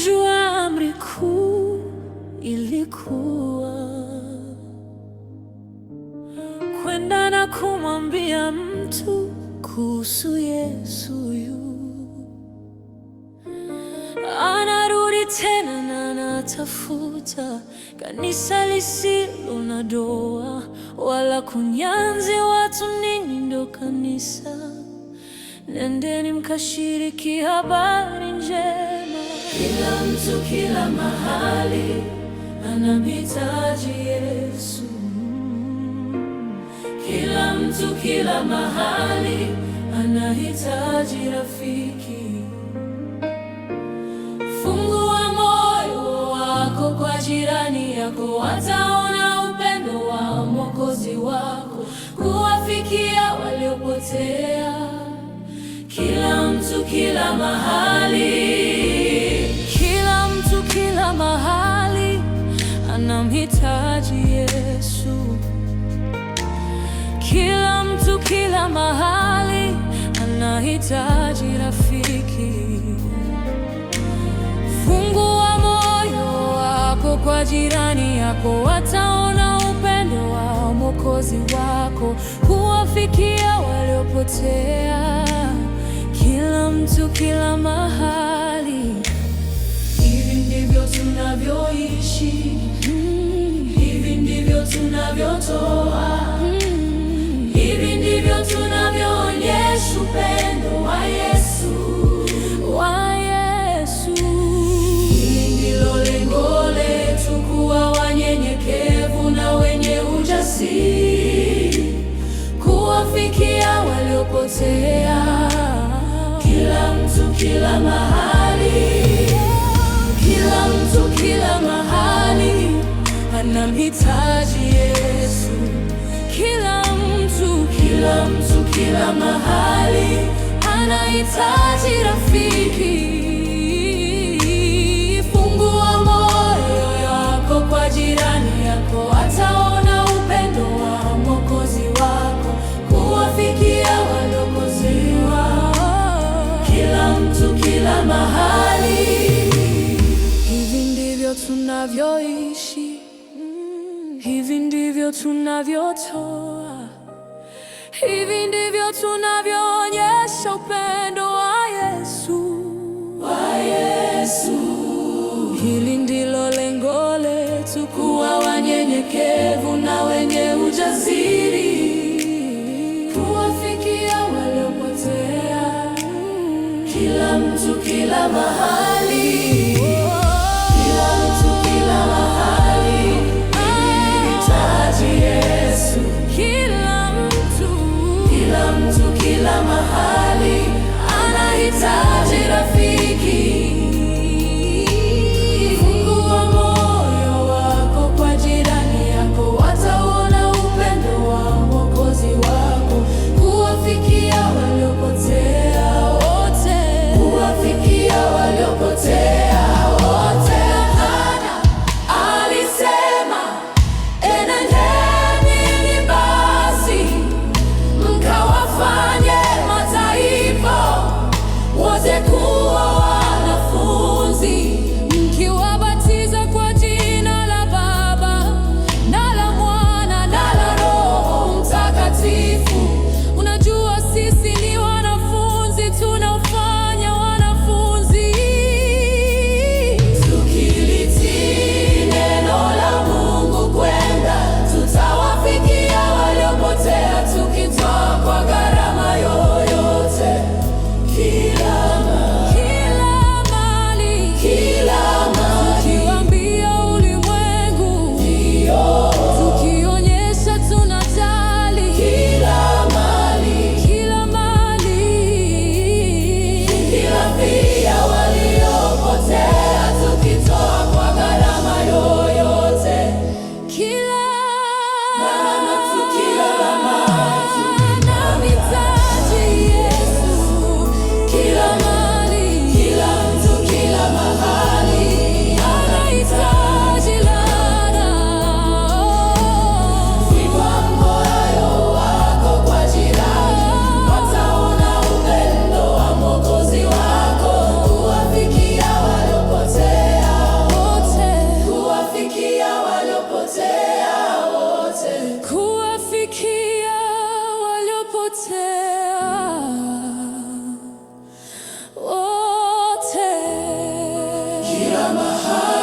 Unajua, amri kuu ilikuwa kwenda na kumwambia mtu kuhusu Yesu anarudi tena na anatafuta kanisa lisilo na doa wala kunyanzi watu. Ninyi ndo kanisa, nendeni mkashiriki habari njema. Kila mtu kila mahali anamhitaji Yesu. Kila mtu kila mahali anahitaji rafiki. Fungua moyo wako kwa jirani yako, wataona upendo wa Mwokozi wako kuwafikia waliopotea. Kila mtu kila mahali, kila mtu kila mahali anamhitaji Yesu. Kila mtu kila mahali anahitaji rafiki. Fungua moyo wako kwa jirani yako, wataona upendo wa Mwokozi wako kuwafikia waliopotea. Kila mtu kila mahali. Hivi ndivyo tunavyoishi, hivi ndivyo tunavyotoa, hivi ndivyo tunavyoonyesha upendo wa Yesu, wa Yesu. Hili ndilo lengo letu, kuwa wanyenyekevu na wenye ujasiri, kuwafikia waliopotea. Kila mtu kila mahali, kila mtu kila mahali anamhitaji Yesu. Kila mtu kila mahali anahitaji rafiki. Fungua moyo wako kwa jirani yako, wataona upendo wa Mwokozi wako kuwafikia waliokosewa. Kila mtu kila mahali. Hivi ndivyo tunavyoishi, hivi ndivyo tunavyotoa, hivi ndivyo tunavyoonyesha upendo wa Yesu, wa Yesu. Hili ndilo lengo letu, kuwa wanyenyekevu na wenye ujasiri, kuwafikia waliopotea. Kila mtu kila mahali, kila mtu kila mahali anahitaji Yesu. Kila mtu kila mahali anahitaji rafiki. Fungua moyo wako kwa jirani yako, wataona upendo wa Mwokozi wako kuwafikia waliopotea wote, kuwafikia waliopotea wote. Hana alisema, enendeni basi mkawafanye mataifa msamaha.